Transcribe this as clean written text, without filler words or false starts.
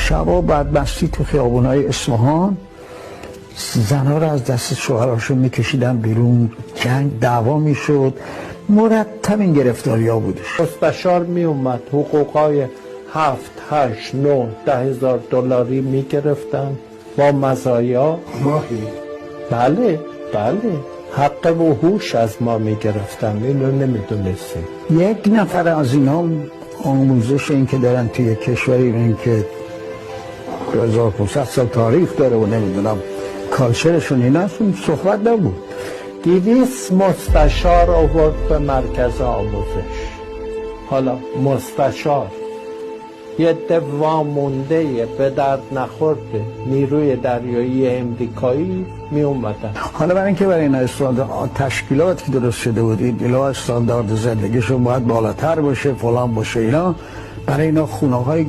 شبا بدمستی تو خیابونای اصفهان زنها رو از دست شوهراشون میکشیدن بیرون، جنگ دعوا میشد، مرتب این گرفتاری ها بودش. مستشار میومد حقوقای 7 8 9 10 هزار دلاری میگرفتن با مزایا. ماهی؟ بله حق وحوش از ما میگرفتن، اینو نمیدونستیم. یک نفر از اینا آموزش این که دارن توی کشوری این که 2500 سال تاریخ داره و نمیدونم کالچرشون این اصلا صحبت نبود. 200 مستشار آورد به مرکز آموزش. حالا مستشار یه عده وامونده به درد نخورده نیروی دریایی امریکایی می اومدن. حالا برای اینکه برای این تشکیلاتی درست شده بود این استاندارد زندگیشون باید بالاتر باشه فلان باشه اینا، برای اینا خونه های